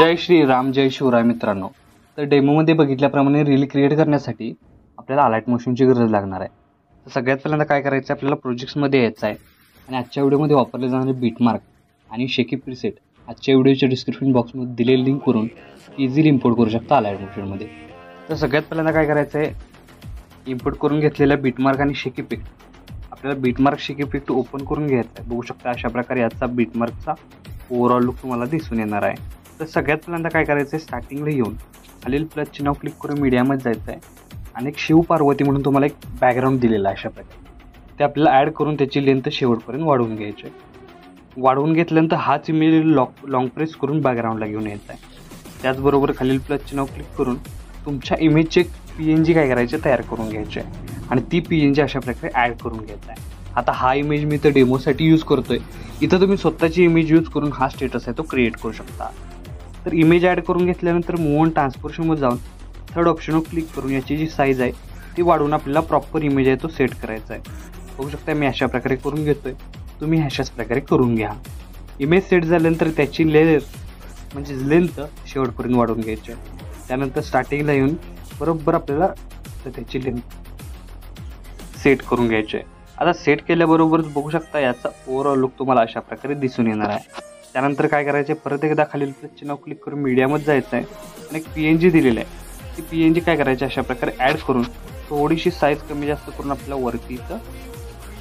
जय श्री राम, जय शिवराय मित्रांनो. तर डेमोमध्ये बघितल्याप्रमाणे रील क्रिएट करण्यासाठी आपल्याला अलाइट मोशनची गरज लागणार आहे. तर सगळ्यात पहिल्यांदा काय करायचं, आपल्याला प्रोजेक्ट्समध्ये यायचं आहे आणि आजच्या व्हिडिओमध्ये वापरले जाणारे बीटमार्क आणि शेकी प्रीसेट आजच्या व्हिडिओच्या डिस्क्रिप्शन बॉक्समध्ये दिलेली लिंक करून इझिली इम्पोर्ट करू शकता अलाइट मोशनमध्ये. तर सगळ्यात पहिल्यांदा काय करायचं आहे, इम्पोर्ट करून घेतलेल्या बीटमार्क आणि शेकी इफेक्ट आपल्याला बीटमार्क शेकी इफेक्ट ओपन करून घ्यायचा आहे. बघू शकता अशा प्रकारे याचा बीटमार्कचा ओव्हरऑल लुक तुम्हाला दिसून येणार आहे. तर सगळ्यात पहिल्यांदा काय करायचं आहे, स्टार्टिंगला येऊन खालील प्लस चिन्ह क्लिक करून मीडियामध्ये जायचं आहे आणि एक शिव पार्वती म्हणून तुम्हाला एक बॅकग्राऊंड दिलेला आहे. अशा प्रकारे ते आपल्याला ॲड करून त्याची लेंथ शेवटपर्यंत वाढवून घ्यायची आहे. वाढवून घेतल्यानंतर हाच इमेज लॉंग प्रेस करून बॅकग्राऊंडला घेऊन यायचा आहे. त्याचबरोबर खालील प्लस चिन्ह क्लिक करून तुमच्या इमेजचे PNG काय करायचे तयार करून घ्यायचे आहे आणि ती PNG अशा प्रकारे ॲड करून घ्यायचा आहे. आता हा इमेज मी तर डेमोसाठी यूज करतोय. इथं तुम्ही स्वतःची इमेज यूज करून हा स्टेटस आहे तो क्रिएट करू शकता. तर इमेज ॲड करून घेतल्यानंतर मूव्ह ऑन ट्रान्सफॉर्मेशनमध्ये जाऊन थर्ड ऑप्शनवर क्लिक करून याची जी साईज आहे ती वाढवून आपल्याला प्रॉपर इमेज आहे तो सेट करायचा आहे. बघू शकता मी अशा प्रकारे करून घेतोय, तुम्ही अशाच प्रकारे करून घ्या. इमेज सेट झाल्यानंतर त्याची लेंथ शेवटपर्यंत वाढवून घ्यायची आहे. त्यानंतर स्टार्टिंगला येऊन बरोबर आपल्याला त्याची लेंथ सेट करून घ्यायची आहे. आता सेट केल्याबरोबरच बघू शकता याचा ओव्हरऑल लुक तुम्हाला अशा प्रकारे दिसून येणार आहे. त्यानंतर काय करायचं आहे, परत एकदा खालील चिन्ह क्लिक करून मीडियामध्ये जायचं आहे आणि एक PNG दिलेलं आहे. ती PNG काय करायची अशा प्रकारे ॲड करून थोडीशी साईज कमी जास्त करून आपल्याला वरती इथं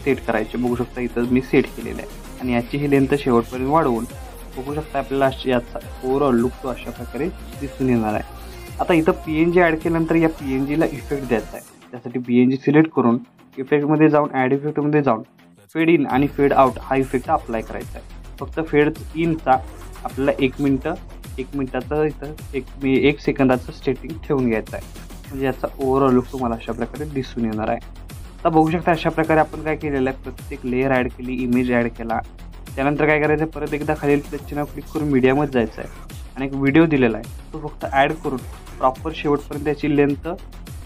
सेट करायचे. बघू शकता इथं मी सेट केलेलं आहे आणि याची ही लेंथ शेवटपर्यंत वाढवून बघू शकता आपल्याला याचा ओव्हरऑल लुक तो अशा प्रकारे दिसून येणार आहे. आता इथं PNG ॲड केल्यानंतर या PNGला इफेक्ट द्यायचा आहे. त्यासाठी PNG सिलेक्ट करून इफेक्टमध्ये जाऊन ॲड इफेक्टमध्ये जाऊन फेड इन आणि फेड आउट हा इफेक्ट अप्लाय करायचा आहे. फक्त फेड इनचा आपल्याला 1 मिनिटाचं इथं 1 सेकंदाचं स्टेटिंग ठेवून घ्यायचं आहे. म्हणजे याचा ओव्हरऑल लुक तुम्हाला अशा प्रकारे दिसून येणार आहे. आता बघू शकता अशा प्रकारे आपण काय केलेलं आहे, प्रत्येक लेअर ॲड केली, इमेज ॲड केला. त्यानंतर काय करायचं आहे, परत एकदा खालील चिन्ह क्लिक करून मीडियामध्ये जायचं आहे आणि एक व्हिडिओ दिलेला आहे तो फक्त ॲड करून प्रॉपर शेवटपर्यंत त्याची लेंथ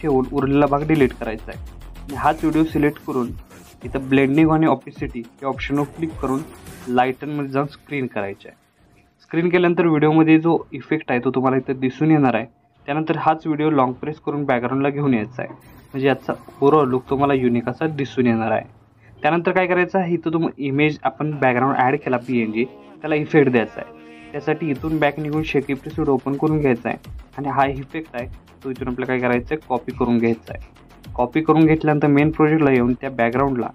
ठेवून उरलेला भाग डिलीट करायचा आहे. आणि हाच व्हिडिओ सिलेक्ट करून इथं ब्लेंडिंग आणि ऑपिसिटी या ऑप्शनवर क्लिक करून लाईटनमध्ये जाऊन स्क्रीन करायचं आहे. स्क्रीन केल्यानंतर व्हिडिओमध्ये जो इफेक्ट आहे तो तुम्हाला इथं दिसून येणार आहे. त्यानंतर हाच व्हिडिओ लॉंग प्रेस करून बॅकग्राऊंडला घेऊन यायचा आहे. म्हणजे याचा ओव्हरऑल लुक तुम्हाला युनिक असा दिसून येणार आहे. त्यानंतर काय करायचं आहे, इथं तुम्ही इमेज आपण बॅकग्राऊंड ॲड केला PNG त्याला इफेक्ट द्यायचा आहे. त्यासाठी इथून बॅक निघून शेकी प्रीसेट ओपन करून घ्यायचा आहे आणि हा इफेक्ट आहे तो इथून आपल्याला काय करायचं आहे, कॉपी करून घ्यायचा आहे. कॉपी करून घेतल्यानंतर मेन प्रोजेक्टला येऊन त्या बॅकग्राऊंडला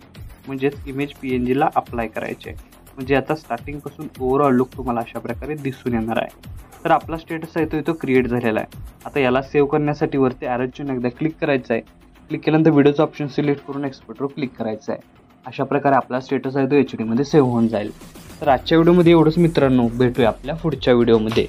म्हणजेच इमेज PNGला अप्लाय करायचे. म्हणजे आता स्टार्टिंगपासून ओव्हरऑल लुक तुम्हाला अशा प्रकारे दिसून येणार आहे. तर आपला स्टेटस आहे तो इथं क्रिएट झालेला आहे. आता याला सेव्ह करण्यासाठी वरती ॲरोची एकदा क्लिक करायचं आहे. क्लिक केल्यानंतर व्हिडिओचं ऑप्शन सिलेक्ट करून एक्सपोर्टवर क्लिक करायचं आहे. अशा प्रकारे आपला स्टेटस आहे तो HD मध्ये सेव्ह होऊन जाईल. तर आजच्या व्हिडिओमध्ये एवढंच मित्रांनो, भेटूया आपल्या पुढच्या व्हिडिओमध्ये.